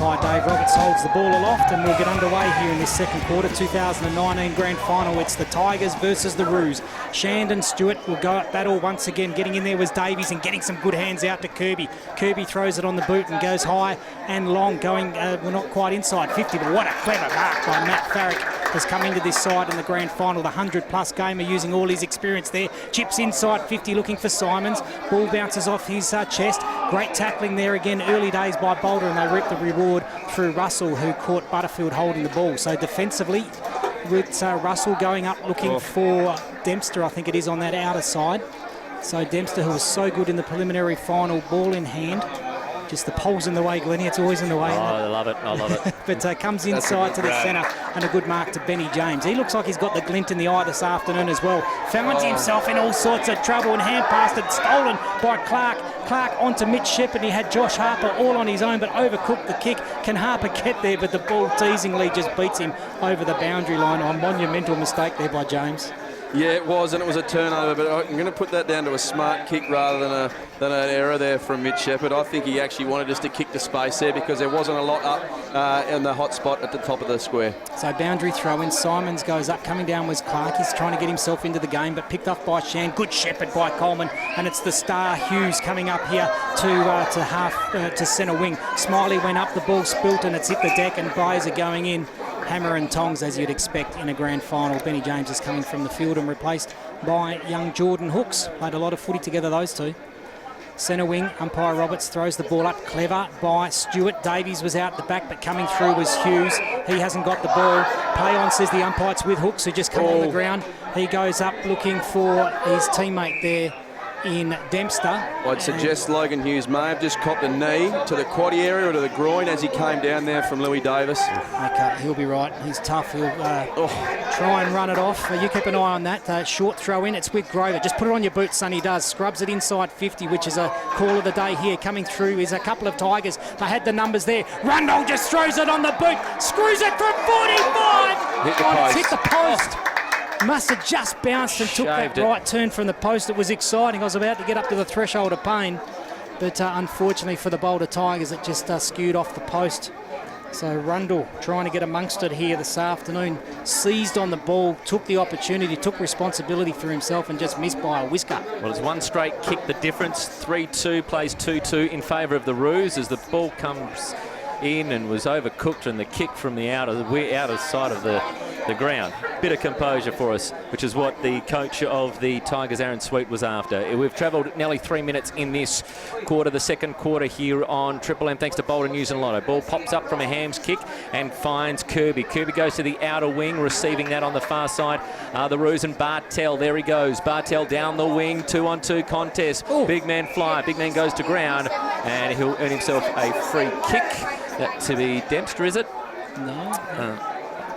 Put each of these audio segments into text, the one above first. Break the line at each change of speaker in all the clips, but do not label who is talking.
umpire Dave Roberts holds the ball aloft, and we'll get underway here in this second quarter, 2019 Grand Final. It's the Tigers versus the Roos. Shandon Stewart will go at battle once again. Getting in there was Davies and getting some good hands out to Kirby. Kirby throws it on the boot and goes high and long, going, well, not quite inside 50, but what a clever mark by Matt Farrick. Has come into this side in the grand final, the 100-plus gamer, using all his experience there. Chips inside 50, looking for Simons. Ball bounces off his chest. Great tackling there again, early days by Boulder, and they reap the reward through Russell, who caught Butterfield holding the ball. So defensively, with Russell going up looking for Dempster, I think it is, on that outer side. So Dempster, who was so good in the preliminary final, ball in hand. Just the pole's in the way, Glenney. It's always in the way.
Oh, I love it. I love it.
But comes inside to the centre, and a good mark to Benny James. He looks like he's got the glint in the eye this afternoon as well. Finds himself in all sorts of trouble, and hand passed it, stolen by Clark. Clark onto Mitch Shepherd. He had Josh Harper all on his own, but overcooked the kick. Can Harper get there? But the ball teasingly just beats him over the boundary line. A monumental mistake there by James.
Yeah, it was, and it was a turnover, but I'm going to put that down to a smart kick rather than an error there from Mitch Shepherd. I think he actually wanted us to kick to space there because there wasn't a lot up in the hot spot at the top of the square.
So boundary throw in. Simons goes up. Coming down was Clark. He's trying to get himself into the game, but picked up by Shan. Good Shepherd by Coleman, and it's the star Hughes coming up here to centre wing. Smiley went up, the ball spilt, and it's hit the deck, and buys are going in. Hammer and tongs, as you'd expect in a grand final. Benny James is coming from the field and replaced by young Jordan Hooks. Played a lot of footy together, those two. Centre wing, umpire Roberts throws the ball up. Clever by Stewart. Davies was out the back, but coming through was Hughes. He hasn't got the ball. Play on, says the umpire. It's with Hooks, who just come on the ground. He goes up looking for his teammate there in Dempster.
I'd suggest Logan Hughes may have just copped a knee to the quaddy area or to the groin as he came down there from Louis Davis.
Okay, he'll be right. He's tough. He'll try and run it off. You keep an eye on that. Short throw in. It's with Grover. Just put it on your boots, son. He does. Scrubs it inside 50, which is a call of the day here. Coming through is a couple of Tigers. They had the numbers there. Rundle just throws it on the boot. Screws it from 45.
Hit the post.
Hit the post. Must have just bounced and took that right turn from the post. It was exciting. I was about to get up to the threshold of pain, but unfortunately for the Boulder Tigers, it just skewed off the post. So Rundle trying to get amongst it here this afternoon. Seized on the ball, took the opportunity, took responsibility for himself, and just missed by a whisker.
Well, it's one straight kick the difference. 3-2 plays 2-2 in favour of the Roos as the ball comes in and was overcooked, and the kick from the outer side of the ground. Bit of composure for us, which is what the coach of the Tigers, Aaron Sweet, was after. We've travelled nearly 3 minutes in this quarter, the second quarter here on Triple M, thanks to Boulder News and Lotto. Ball pops up from a Hams kick and finds Kirby. Kirby goes to the outer wing, receiving that on the far side. The Roos and Bartel, there he goes. Bartel down the wing, 2-on-2 contest. Ooh. Big man fly, big man goes to ground, and he'll earn himself a free kick. That to be Dempster, is it?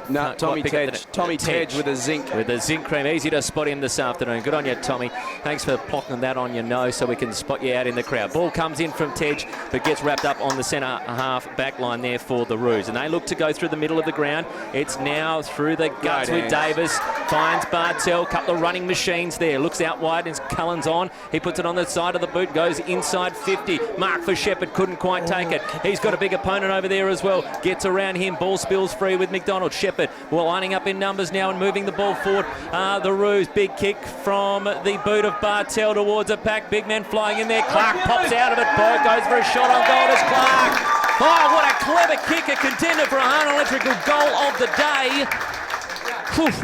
No, Tommy Tej with a zinc.
With a zinc cream. Easy to spot him this afternoon. Good on you, Tommy. Thanks for plonking that on your nose so we can spot you out in the crowd. Ball comes in from Tej, but gets wrapped up on the centre half back line there for the Roos. And they look to go through the middle of the ground. It's now through the guts with Davis. Finds Bartel. Couple of running machines there. Looks out wide and Cullen's on. He puts it on the side of the boot. Goes inside 50. Mark for Shepherd. Couldn't quite take it. He's got a big opponent over there as well. Gets around him. Ball spills free with McDonald. Shepherd. We're lining up in numbers now and moving the ball forward. The Roos, big kick from the boot of Bartel towards a pack. Big man flying in there. Clark pops out of it. Boyd goes for a shot on goal. It's Clark. Oh, what a clever kick. A contender for a Hahn Electrical goal of the day.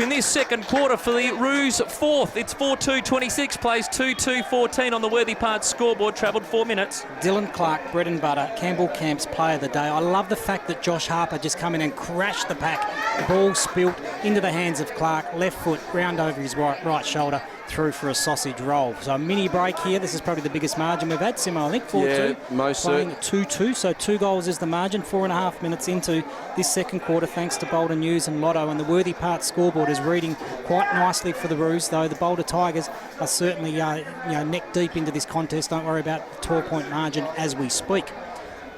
In this second quarter for the Roos, fourth. It's 4-2-26, plays 2-2-14 on the Worthy Parts scoreboard, travelled 4 minutes.
Dylan Clark, bread and butter, Campbell Camp's player of the day. I love the fact that Josh Harper just come in and crashed the pack. The ball spilt into the hands of Clark, left foot, round over his right shoulder, through for a sausage roll. So a mini break here. This is probably the biggest margin we've had, Simo, I think, 4-2.
Yeah, most
playing 2-2, so 2 goals is the margin. 4.5 minutes into this second quarter, thanks to Boulder News and Lotto. And the Worthy Parts scoreboard is reading quite nicely for the Roos, though the Boulder Tigers are certainly neck deep into this contest. Don't worry about the 12-point margin as we speak.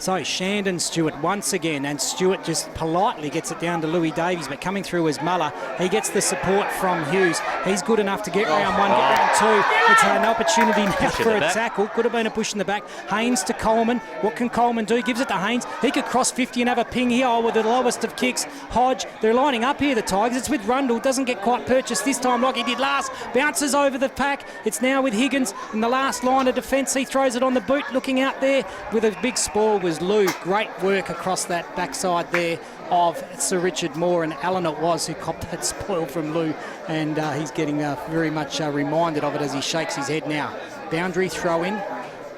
So Shandon Stewart once again, and Stewart just politely gets it down to Louis Davies, but coming through is Muller. He gets the support from Hughes. He's good enough to get round one, get round two. It's an opportunity now for a tackle. Could have been a push in the back. Haynes to Coleman. What can Coleman do? Gives it to Haynes. He could cross 50 and have a ping here with the lowest of kicks. Hodge, they're lining up here, the Tigers. It's with Rundle. Doesn't get quite purchased this time like he did last. Bounces over the pack. It's now with Higgins in the last line of defence. He throws it on the boot, looking out there with a big spoil was Lou. Great work across that backside there of Sir Richard Moore, and Allen it was who copped that spoil from Lou, and he's getting very much reminded of it as he shakes his head now. Boundary throw in.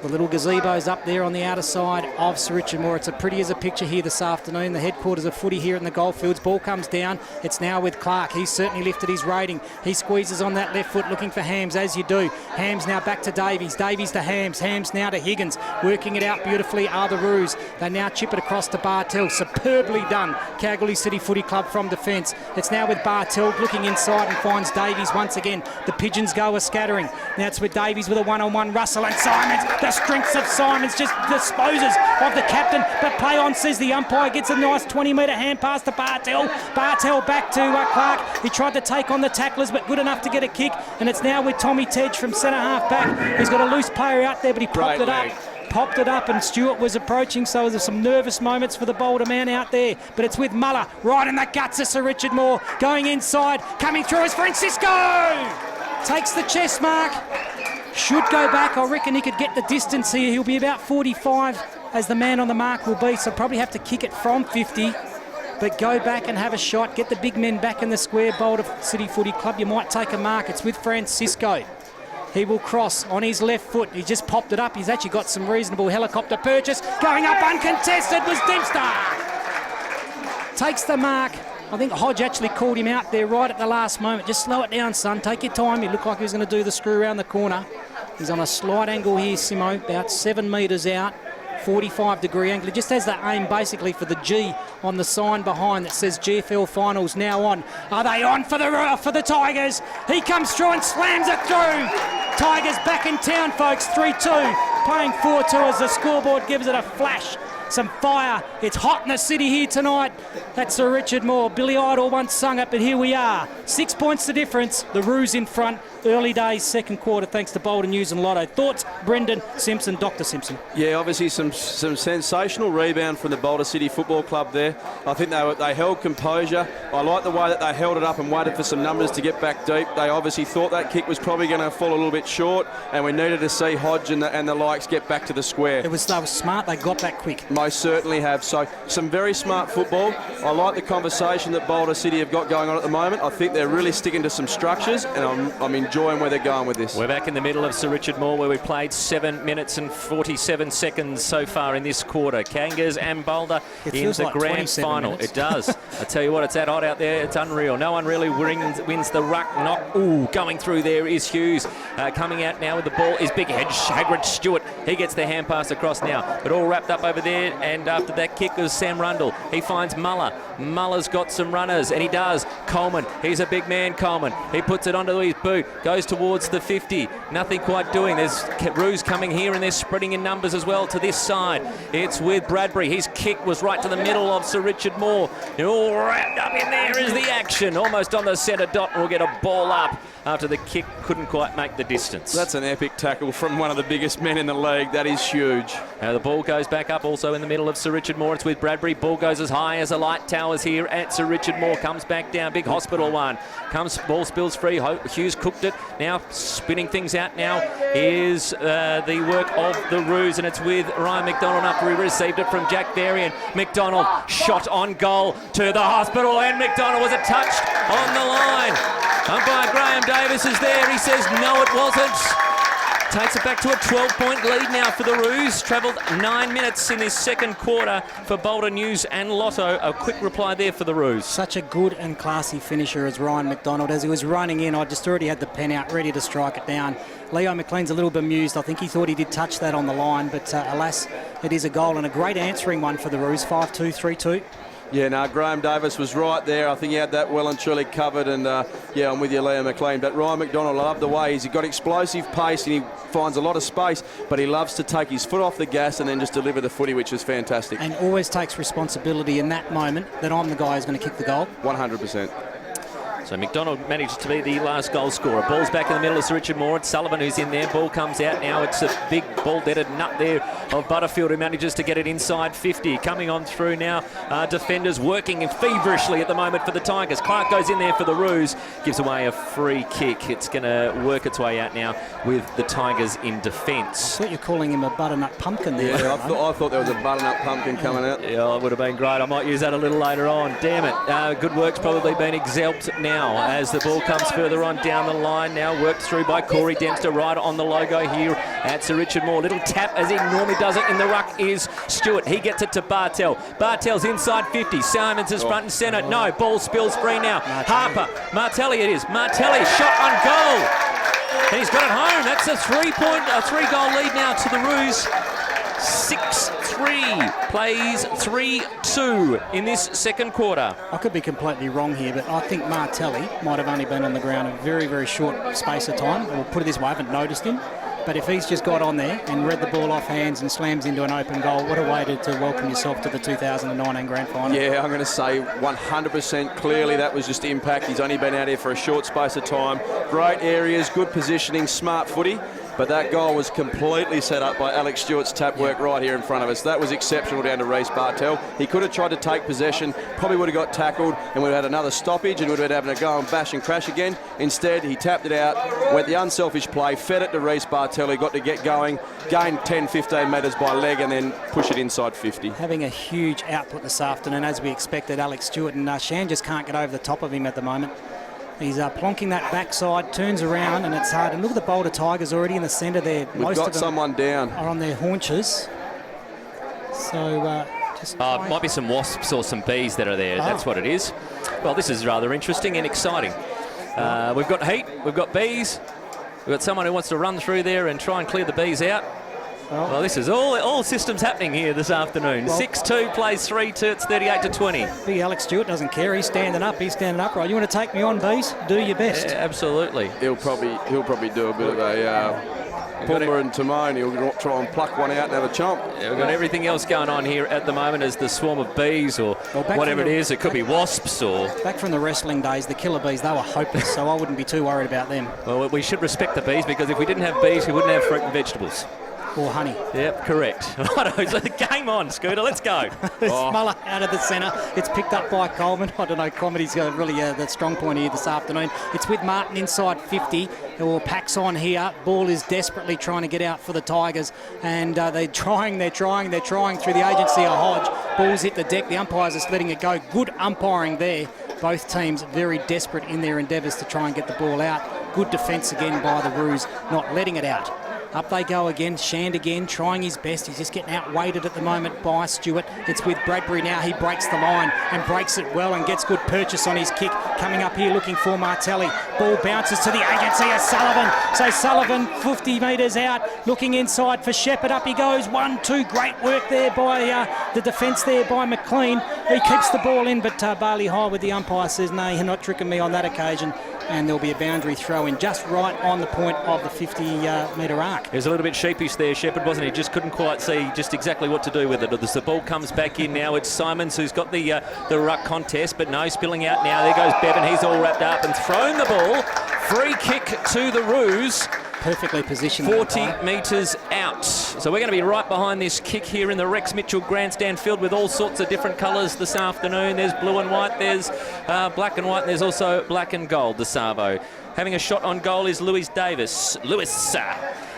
The little gazebo's up there on the outer side of Sir Richard Moore. It's a pretty as a picture here this afternoon. The headquarters of footy here in the Goldfields. Ball comes down. It's now with Clark. He's certainly lifted his rating. He squeezes on that left foot looking for Hams, as you do. Hams now back to Davies. Davies to Hams. Hams now to Higgins. Working it out beautifully are the Roos. They now chip it across to Bartel. Superbly done. Kalgoorlie City Footy Club from defence. It's now with Bartel looking inside and finds Davies once again. The Pigeons go a scattering. Now it's with Davies with a one-on-one. Russell and Simons. The strengths of Simons just disposes of the captain, but play on, says the umpire. Gets a nice 20-metre hand pass to Bartel. Bartel back to Clark. He tried to take on the tacklers, but good enough to get a kick, and it's now with Tommy Tej from centre half back. He's got a loose player out there, but he popped it up, and Stewart was approaching, so there's some nervous moments for the Boulder man out there, but it's with Muller right in the guts of Sir Richard Moore. Going inside, coming through is Francisco. Takes the chest mark. Should go back. I reckon he could get the distance here. He'll be about 45 as the man on the mark will be, so probably have to kick it from 50, but go back and have a shot. Get the big men back in the square. Boulder City Footy Club, you might take a mark. It's with Francisco. He will cross on his left foot. He just popped it up. He's actually got some reasonable helicopter purchase. Going up uncontested was Dempster. Takes the mark. I think Hodge actually called him out there right at the last moment. Just slow it down, son. Take your time. He looked like he was going to do the screw around the corner. He's on a slight angle here, Simo, about 7 metres out. 45-degree angle. He just has that aim basically for the G on the sign behind that says GFL Finals now on. Are they on for the Tigers? He comes through and slams it through. Tigers back in town, folks. 3-2. Playing 4-2 as the scoreboard gives it a flash. Some fire. It's hot in the city here tonight. That's Sir Richard Moore. Billy Idol once sung it, but here we are. 6 points the difference. The Roos in front. Early days, second quarter, thanks to Boulder News and Lotto. Thoughts, Brendan Simpson, Dr. Simpson?
Yeah, obviously some sensational rebound from the Boulder City Football Club there. I think they held composure. I like the way that they held it up and waited for some numbers to get back deep. They obviously thought that kick was probably going to fall a little bit short, and we needed to see Hodge and the likes get back to the square.
They were smart. They got back quick.
Most certainly have. So some very smart football. I like the conversation that Boulder City have got going on at the moment. I think they're really sticking to some structures, and I'm enjoying where they're going with this.
We're back in the middle of Sir Richard Moore, where we played 7 minutes and 47 seconds so far in this quarter. Kangas and Boulder in the grand final. It does. I tell you what, it's that hot out there. It's unreal. No one really wins the ruck knock. Ooh, going through there is Hughes. Coming out now with the ball is Big Head Hagrid Stewart. He gets the hand pass across now, but all wrapped up over there, and after that kick was Sam Rundle. He finds Muller. Muller's got some runners, and he does. Coleman, he's a big man, Coleman. He puts it onto his boot, goes towards the 50. Nothing quite doing. There's Roos coming here, and they're spreading in numbers as well to this side. It's with Bradbury. His kick was right to the middle of Sir Richard Moore. They're all wrapped up in there is the action. Almost on the centre dot, and we'll get a ball up after the kick couldn't quite make the distance.
That's an epic tackle from one of the biggest men in the league. That is huge.
Now the ball goes back up also in the middle of Sir Richard Moore. It's with Bradbury. Ball goes as high as the light towers here at Sir Richard Moore. Comes back down. Big hospital one. Ball spills free. Hughes cooked it. Now spinning things out now is the work of the Roos, and it's with Ryan McDonald after he received it from Jack Varian. McDonald shot on goal to the hospital, and McDonald was touched on the line. Umpire Graham Davis is there. He says no, it wasn't. Takes it back to a 12-point lead now for the Roos. Travelled 9 minutes in this second quarter for Boulder News and Lotto. A quick reply there for the Roos.
Such a good and classy finisher as Ryan McDonald. As he was running in, I just already had the pen out ready to strike it down. Leo McLean's a little bemused. I think he thought he did touch that on the line, but alas, it is a goal and a great answering one for the Roos. 5-2, 3-2.
Yeah, no, Graham Davis was right there. I think he had that well and truly covered. And, yeah, I'm with you, Liam McLean. But Ryan McDonald, I love the way he's got explosive pace and he finds a lot of space, but he loves to take his foot off the gas and then just deliver the footy, which is fantastic.
And always takes responsibility in that moment that I'm the guy who's going to kick the goal.
100%.
So McDonald managed to be the last goal scorer. Ball's back in the middle. It's Richard Moore. It's Sullivan who's in there. Ball comes out now. It's a big ball-deaded nut there of Butterfield who manages to get it inside 50. Coming on through now. Defenders working feverishly at the moment for the Tigers. Clark goes in there for the Roos. Gives away a free kick. It's going to work its way out now with the Tigers in defence.
I thought you're calling him a butternut pumpkin there.
Yeah, I thought there was a butternut pumpkin coming out.
Yeah, it would have been great. I might use that a little later on. Damn it. Good work's probably been exalted now as the ball comes further on down the line. Now worked through by Corey Dempster right on the logo here at Sir Richard Moore. Little tap as he normally does it in the ruck is Stewart. He gets it to Bartel. Bartel's inside 50. Simons is front and centre. No, ball spills free now. Harper. Martelli it is. Martelli shot on goal. And he's got it home. That's a three-goal lead now to the Roos. 6-3, plays 3-2 in this second quarter.
I could be completely wrong here, but I think Martelli might have only been on the ground a very, very short space of time. We'll put it this way, I haven't noticed him. But if he's just got on there and read the ball off hands and slams into an open goal, what a way to welcome yourself to the 2019 Grand Final.
Yeah, I'm going to say 100% clearly that was just impact. He's only been out here for a short space of time. Great areas, good positioning, smart footy. But that goal was completely set up by Alex Stewart's tap work right here in front of us. That was exceptional down to Reece Bartel. He could have tried to take possession, probably would have got tackled, and would have had another stoppage and would have been having to go and bash and crash again. Instead, he tapped it out, went the unselfish play, fed it to Reece Bartel. He got to get going, gained 10, 15 metres by leg, and then push it inside 50.
Having a huge output this afternoon, as we expected, Alex Stewart, and Shan just can't get over the top of him at the moment. He's plonking that backside, turns around, and it's hard. And look at the Boulder Tigers already in the centre there.
We've got someone down.
Are on their haunches. So just
might be some wasps or some bees that are there. That's what it is. Well, this is rather interesting and exciting. We've got heat. We've got bees. We've got someone who wants to run through there and try and clear the bees out. Well, this is all systems happening here this afternoon. Well, 6-2 plays 3-2. It's 38-20.
Big Alex Stewart doesn't care. He's standing up. He's standing upright. You want to take me on, bees? Do your best.
Yeah, absolutely.
He'll probably do a bit of a Pumba and Timone. He'll try and pluck one out and have a chomp.
Yeah, we've got everything else going on here at the moment as the swarm of bees or whatever it is. It could be wasps or...
Back from the wrestling days, the killer bees, they were hopeless, so I wouldn't be too worried about them.
Well, we should respect the bees because if we didn't have bees, we wouldn't have fruit and vegetables.
Or honey.
Yep, correct. Righto, so the game on, Scooter. Let's go.
Smuller out of the centre. It's picked up by Coleman. I don't know, comedy's really the strong point here this afternoon. It's with Martin inside 50. Or packs on here. Ball is desperately trying to get out for the Tigers. And they're trying through the agency of Hodge. Ball's hit the deck. The umpire's just letting it go. Good umpiring there. Both teams very desperate in their endeavours to try and get the ball out. Good defence again by the Roos, not letting it out. Up they go again. Shand again, trying his best. He's just getting outweighted at the moment by Stewart. It's with Bradbury now. He breaks the line and breaks it well and gets good purchase on his kick. Coming up here looking for Martelli. Ball bounces to the agency of Sullivan. So Sullivan 50 metres out, looking inside for Shepherd. Up he goes. 1-2. Great work there by the defence there by McLean. He keeps the ball in, but Barley High with the umpire says, no, you're not tricking me on that occasion. And there'll be a boundary throw in just right on the point of the 50-metre arc.
He was a little bit sheepish there, Shepherd, wasn't he? Just couldn't quite see just exactly what to do with it. As the ball comes back in now, it's Simons who's got the ruck contest, but no, spilling out now. There goes Bevan. He's all wrapped up and thrown the ball. Free kick to the Roos.
Perfectly positioned.
40 metres out. So we're going to be right behind this kick here in the Rex Mitchell Grandstand field with all sorts of different colours this afternoon. There's blue and white, there's black and white, and there's also black and gold, the Savo. Having a shot on goal is Lewis Davis.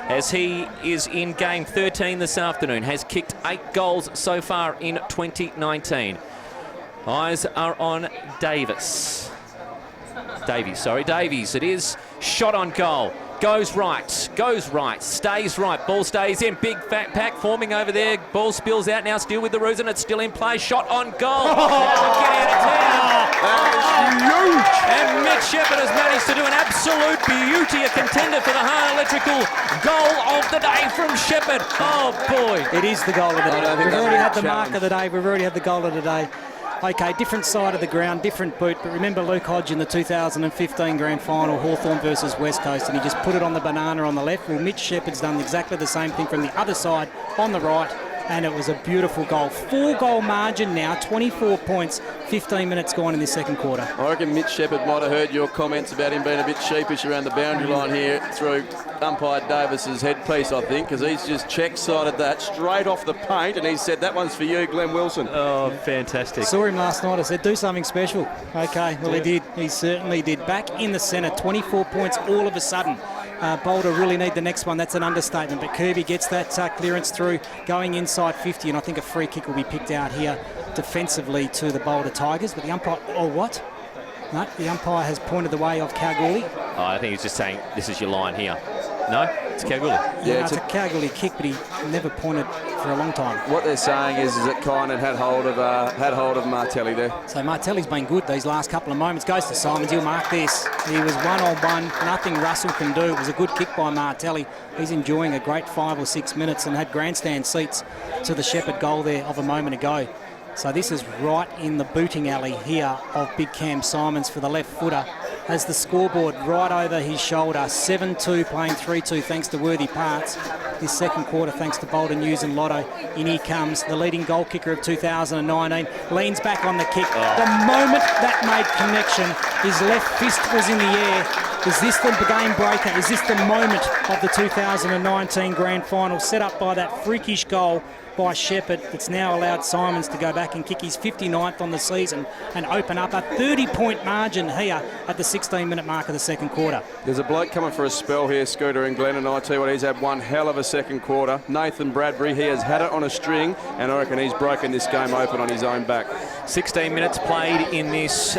As he is in game 13 this afternoon, has kicked 8 goals so far in 2019. Eyes are on Davies. It is shot on goal. Goes right, stays right, ball stays in, big fat pack forming over there, ball spills out now, still with the Roos and it's still in play, shot on goal. Get out of town.
That is huge.
And Mitch Shepherd has managed to do an absolute beauty, a contender for the High Electrical goal of the day from Shepherd. Oh boy.
It is the goal of the day. We've already had the mark of the day, we've already had the goal of the day. Okay, different side of the ground, different boot, but remember Luke Hodge in the 2015 Grand Final, Hawthorn versus West Coast, and he just put it on the banana on the left. Well, Mitch Shepherd's done exactly the same thing from the other side on the right, and it was a beautiful goal. 4-goal margin now, 24 points, 15 minutes gone in this second quarter.
I reckon Mitch Shepherd might have heard your comments about him being a bit sheepish around the boundary line here through umpire Davis's headpiece, I think, because he's just check-sided that straight off the paint, and he said, that one's for you, Glenn Wilson.
Oh, fantastic.
Saw him last night. I said, do something special. Okay, well, he did. He certainly did. Back in the centre, 24 points all of a sudden. Boulder really need the next one. That's an understatement. But Kirby gets that clearance through, going inside 50, and I think a free kick will be picked out here defensively to the Boulder Tigers. But the umpire, oh, what? No, the umpire has pointed the way of Kalgoorlie.
Oh, I think he's just saying, this is your line here. No, it's Kalgoorlie.
Yeah, it's a Kalgoorlie kick, but he never pointed for a long time.
What they're saying is that Kynan had hold of Martelli there.
So Martelli's been good these last couple of moments. Goes to Simons. He'll mark this. He was one-on-one. Nothing Russell can do. It was a good kick by Martelli. He's enjoying a great 5 or 6 minutes and had grandstand seats to the Shepherd goal there of a moment ago. So this is right in the booting alley here of Big Cam Simons for the left footer. Has the scoreboard right over his shoulder. 7-2 playing 3-2 thanks to Worthy Parts. This second quarter thanks to Boulder News and Lotto. In he comes, the leading goal kicker of 2019. Leans back on the kick. The moment that made connection, his left fist was in the air. Is this the game breaker? Is this the moment of the 2019 Grand Final set up by that freakish goal by Shepherd that's now allowed Simons to go back and kick his 59th on the season and open up a 30-point margin here at the 16-minute mark of the second quarter.
There's a bloke coming for a spell here, Scooter and Glenn, and I tell you what, he's had one hell of a second quarter. Nathan Bradbury, he has had it on a string, and I reckon he's broken this game open on his own back.
16 minutes played in this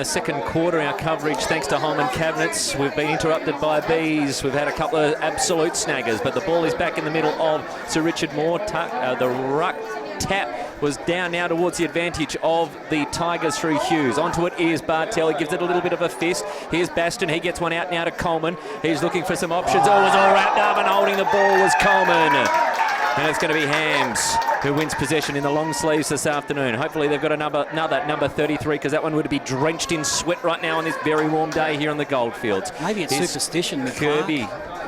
second quarter. Our coverage, thanks to Holman Cabinets. We've been interrupted by bees. We've had a couple of absolute snaggers, but the ball is back in the middle of Sir Richard Moore. The ruck tap was down now towards the advantage of the Tigers through Hughes. Onto it is Bartel. He gives it a little bit of a fist. Here's Baston. He gets one out now to Coleman. He's looking for some options. Oh, it was all wrapped up, and holding the ball was Coleman. And it's going to be Hams who wins possession in the long sleeves this afternoon. Hopefully they've got another number 33, because that one would be drenched in sweat right now on this very warm day here on the Goldfields.
Maybe it's superstition.
Kirby.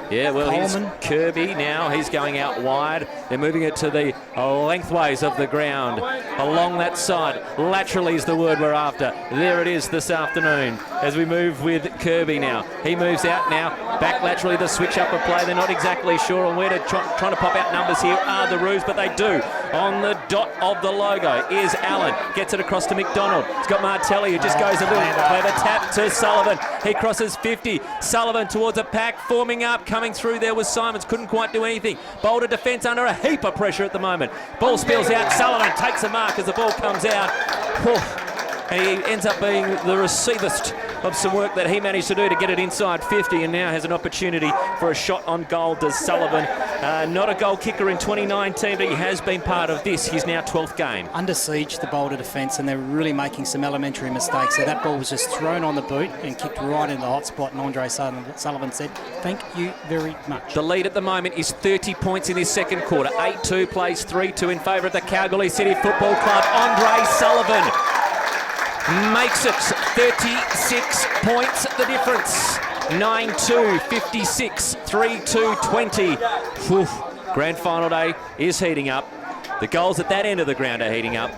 Yeah, well, here's Kirby now. He's going out wide. They're moving it to the lengthways of the ground. Along that side. Laterally is the word we're after. There it is this afternoon as we move with Kirby now. He moves out now. Back laterally, the switch up of play. They're not exactly sure on where to trying to pop out numbers here are the Roos, but they do. On the dot of the logo is Allen. Gets it across to McDonald. It's got Martelli, who just goes a little clever tap to Sullivan. He crosses 50. Sullivan towards a pack, forming up. Coming through there was Simons. Couldn't quite do anything. Boulder defence under a heap of pressure at the moment. Ball spills out. Sullivan takes a mark as the ball comes out. And he ends up being the receivist of some work that he managed to do to get it inside 50, and now has an opportunity for a shot on goal. Does Sullivan. Not a goal kicker in 2019, but he has been part of this. He's now 12th game.
Under siege, the Boulder defence, and they're really making some elementary mistakes. So that ball was just thrown on the boot and kicked right in the hot spot, and Andre Sullivan said, thank you very much.
The lead at the moment is 30 points in this second quarter. 8-2 plays 3-2 in favour of the Kalgoorlie City Football Club. Andre Sullivan makes it 36 points the difference. 9-2, 56, 3-2, 20. Grand final day is heating up. The goals at that end of the ground are heating up.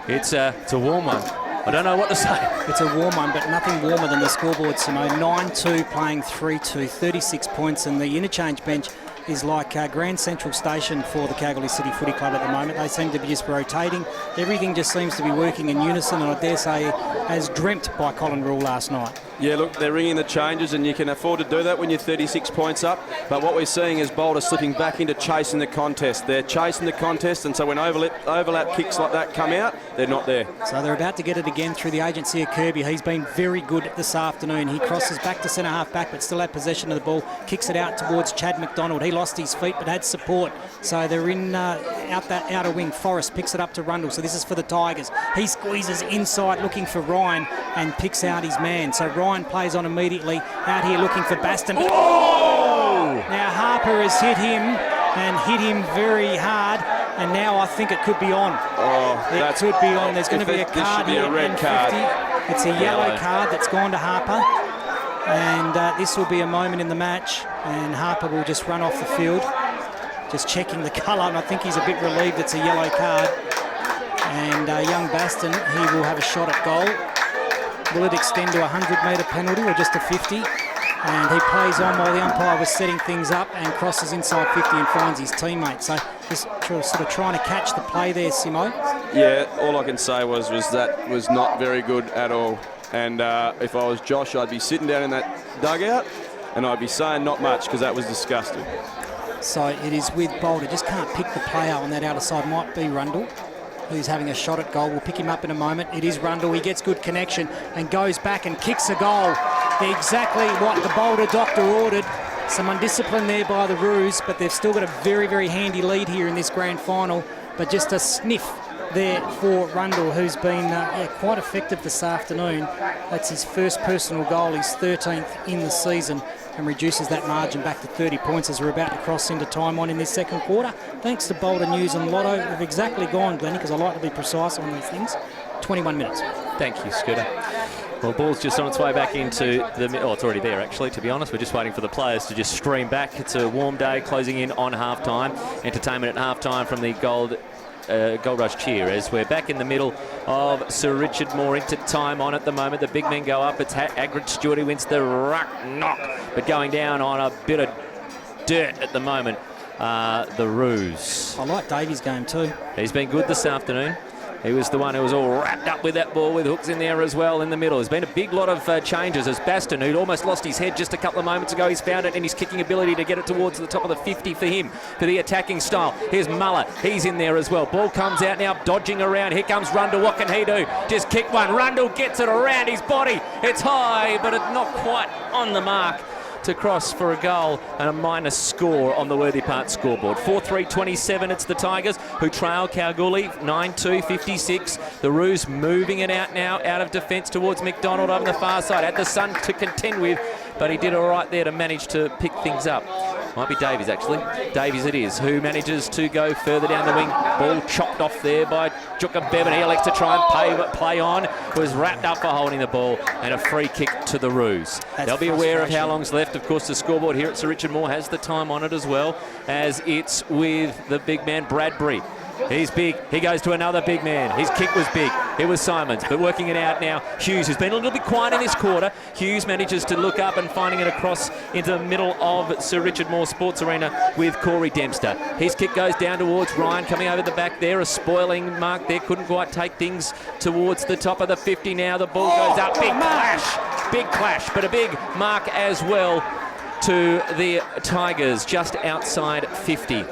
It's a warm one. I don't know what to say.
It's a warm one, but nothing warmer than the scoreboard, Simone. 9-2 playing 3-2, 36 points, and the interchange bench is like Grand Central Station for the Kalgoorlie City Footy Club at the moment. They seem to be just rotating. Everything just seems to be working in unison, and I dare say as dreamt by Colin Rule last night.
Yeah, look, they're ringing the changes, and you can afford to do that when you're 36 points up. But what we're seeing is Boulder slipping back into chasing the contest. They're chasing the contest, and so when overlap kicks like that come out, they're not there.
So they're about to get it again through the agency of Kirby. He's been very good this afternoon. He crosses back to centre-half back, but still had possession of the ball. Kicks it out towards Chad McDonald. He lost his feet, but had support. So they're in out that outer wing. Forrest picks it up to Rundle. So this is for the Tigers. He squeezes inside looking for Ryan and picks out his man. So Ryan plays on immediately. Out here looking for Baston. Oh! Now Harper has hit him, and hit him very hard. And now I think it could be on.
Oh,
It could be on. There's going to be a card here.
This should be a red card.
It's a yellow card that's gone to Harper. And this will be a moment in the match. And Harper will just run off the field. Just checking the colour. And I think he's a bit relieved it's a yellow card. And young Baston, he will have a shot at goal. Will it extend to a 100-metre penalty or just a 50? And he plays on while the umpire was setting things up and crosses inside 50 and finds his teammate. So just sort of trying to catch the play there, Simo.
Yeah, all I can say was that was not very good at all. And if I was Josh, I'd be sitting down in that dugout and I'd be saying not much because that was disgusting.
So it is with Boulder. Just can't pick the player on that outer side. Might be Rundle, who's having a shot at goal. We'll pick him up in a moment. It is Rundle. He gets good connection and goes back and kicks a goal. Exactly what the Boulder doctor ordered. Some undiscipline there by the Roos, but they've still got a very, very handy lead here in this grand final. But just a sniff there for Rundle, who's been quite effective this afternoon. That's his first personal goal. He's 13th in the season and reduces that margin back to 30 points as we're about to cross into time on in this second quarter. Thanks to Boulder News and Lotto. We've exactly gone, Glenney, because I like to be precise on these things. 21 minutes.
Thank you, Scooter. Well, ball's just on its way back into the... Oh, it's already there, actually, to be honest. We're just waiting for the players to just stream back. It's a warm day, closing in on half-time. Entertainment at half-time from the Gold Rush cheer as we're back in the middle of Sir Richard Moore into time on at the moment. The big men go up. It's Agrid Stewart who wins the ruck knock, but going down on a bit of dirt at the moment. The Roos.
I like Davies' game too.
He's been good this afternoon. He was the one who was all wrapped up with that ball with hooks in there as well in the middle. There's been a big lot of changes as Baston, who'd almost lost his head just a couple of moments ago, he's found it and his kicking ability to get it towards the top of the 50 for him, for the attacking style. Here's Muller. He's in there as well. Ball comes out now, dodging around. Here comes Rundle. What can he do? Just kick one. Rundle gets it around his body. It's high, but it's not quite on the mark to cross for a goal and a minus score on the Worthy Part scoreboard. 4-3-27, it's the Tigers who trail Kalgoorlie 9-2-56. The Roos moving it out now, out of defence towards McDonald on the far side. Had the Sun to contend with, but he did all right there to manage to pick things up. Might be Davies, actually. Davies it is, who manages to go further down the wing. Ball chopped off there by Jukka Bevan. He elects to try and play on. Was wrapped up for holding the ball, and a free kick to the Roos. They'll be aware of how long's left. Of course, the scoreboard here at Sir Richard Moore has the time on it as well, as it's with the big man Bradbury. He's big. He goes to another big man. His kick was big. It was Simons, but working it out now. Hughes, who's been a little bit quiet in this quarter. Hughes manages to look up and finding it across into the middle of Sir Richard Moore Sports Arena with Corey Dempster. His kick goes down towards Ryan, coming over the back there. A spoiling mark there. Couldn't quite take things towards the top of the 50 now. The ball goes up. Big clash. Big clash, but a big mark as well to the Tigers just outside 50.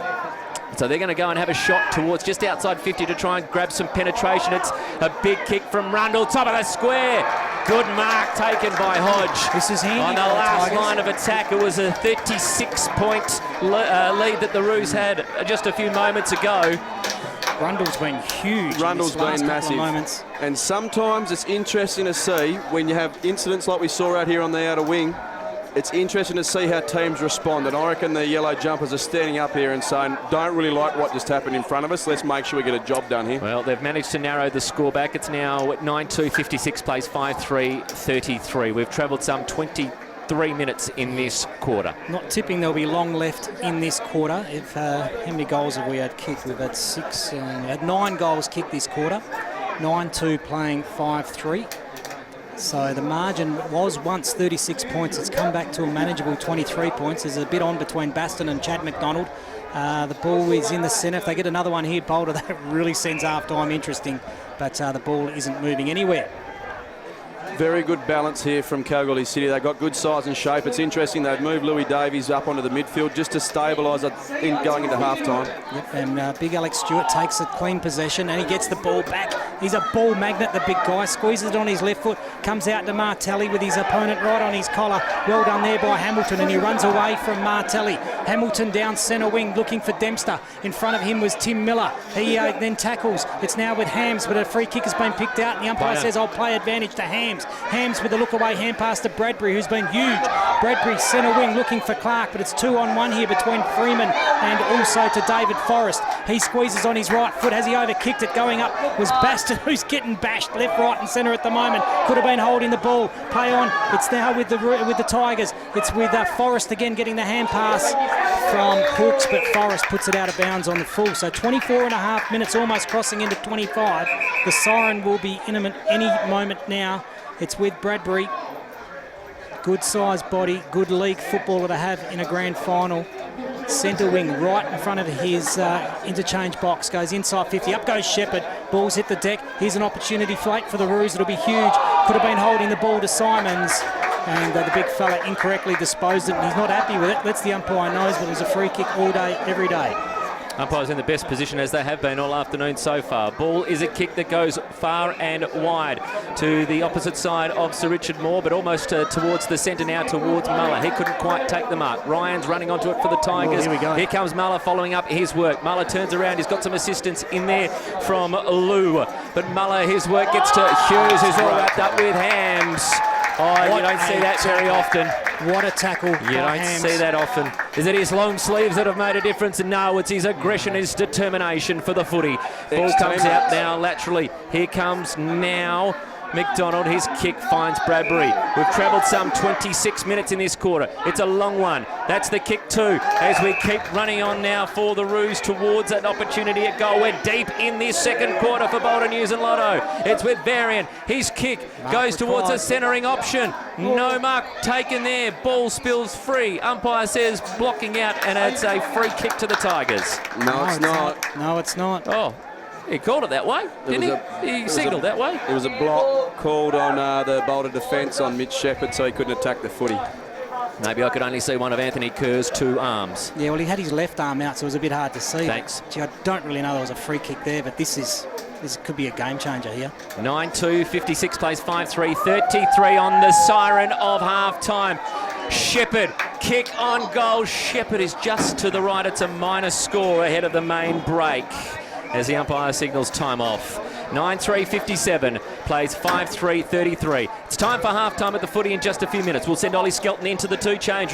So they're going to go and have a shot towards just outside 50 to try and grab some penetration. It's a big kick from Rundle, top of the square. Good mark taken by Hodge.
This is handy
on the last line of attack. It was a 36-point lead that the Roos had just a few moments ago.
Rundle's been huge.
Rundle's been massive. And sometimes it's interesting to see when you have incidents like we saw out here on the outer wing. It's interesting to see how teams respond, and I reckon the yellow jumpers are standing up here and saying, don't really like what just happened in front of us. Let's make sure we get a job done here.
Well, they've managed to narrow the score back. It's now at 9-2-56 plays 5-3-33. We've travelled some 23 minutes in this quarter.
Not tipping there'll be long left in this quarter. If how many goals have we had kicked? We've had 6. We had 9 goals kicked this quarter. 9-2 playing 5-3. So the margin was once 36 points. It's come back to a manageable 23 points. There's a bit on between Baston and Chad McDonald. The ball is in the centre. If they get another one here, Boulder, that really sends half-time interesting. But the ball isn't moving anywhere.
Very good balance here from Kalgoorlie City. They've got good size and shape. It's interesting they've moved Louis Davies up onto the midfield just to stabilise it going into half-time.
Yep, and big Alex Stewart takes a clean possession and he gets the ball back. He's a ball magnet, the big guy. Squeezes it on his left foot, comes out to Martelli with his opponent right on his collar. Well done there by Hamilton, and he runs away from Martelli. Hamilton down centre wing looking for Dempster. In front of him was Tim Miller. He then tackles. It's now with Hams, but a free kick has been picked out and the umpire says, I'll play advantage to Hams. Hams with a look away hand pass to Bradbury, who's been huge. Bradbury centre wing looking for Clark, but it's 2-on-1 here between Freeman and also to David Forrest. He squeezes on his right foot. Has he overkicked it? Going up was Baston, who's getting bashed left, right and centre at the moment. Could have been holding the ball. Play on. It's now with the Tigers. It's with Forrest again getting the hand pass from Hooks, but Forrest puts it out of bounds on the full. So 24.5 minutes, almost crossing into 25. The siren will be imminent any moment now. It's with Bradbury. Good sized body, good league footballer to have in a grand final. Centre wing right in front of his interchange box, goes inside 50, up goes Shepherd, ball's hit the deck. Here's an opportunity flank for the Roos, it'll be huge. Could have been holding the ball to Simons, and the big fella incorrectly disposed it, and he's not happy with it. Lets the umpire know, but it was a free kick all day, every day.
Umpires in the best position as they have been all afternoon so far. Ball is a kick that goes far and wide to the opposite side of Sir Richard Moore, but almost towards the centre now, towards Muller. He couldn't quite take the mark. Ryan's running onto it for the Tigers.
Here we go.
Here comes Muller following up his work. Muller turns around. He's got some assistance in there from Lou. But Muller, his work gets to Hughes, who's all wrapped up with Hams. Oh, you don't see that very often.
What a tackle.
You don't see that often. Is it his long sleeves that have made a difference? No, it's his aggression, his determination for the footy. Ball comes out now laterally. Here comes now McDonald. His kick finds Bradbury. We've travelled some 26 minutes in this quarter. It's a long one. That's the kick too, as we keep running on now for the Roos towards that opportunity at goal. We're deep in this second quarter for Boulder News and Lotto. It's with Varian. His kick goes towards a centering option. No mark taken there. Ball spills free. Umpire says blocking out, and it's a free kick to the Tigers.
No, it's not.
No, it's not.
Oh. He called it that way, didn't he? He signalled that way.
It was a block called on the Boulder defence on Mitch Shepherd, so he couldn't attack the footy.
Maybe I could only see one of Anthony Kerr's two arms.
Yeah, well, he had his left arm out, so it was a bit hard to see.
Thanks.
Gee, I don't really know there was a free kick there, but this could be a game changer here.
9-2, 56 plays 5-3, 33 on the siren of half-time. Shepherd, kick on goal. Shepherd is just to the right. It's a minor score ahead of the main break as the umpire signals time off. 9-3, 57, plays 5-3, 33. It's time for half-time at the footy in just a few minutes. We'll send Ollie Skelton into the two change room.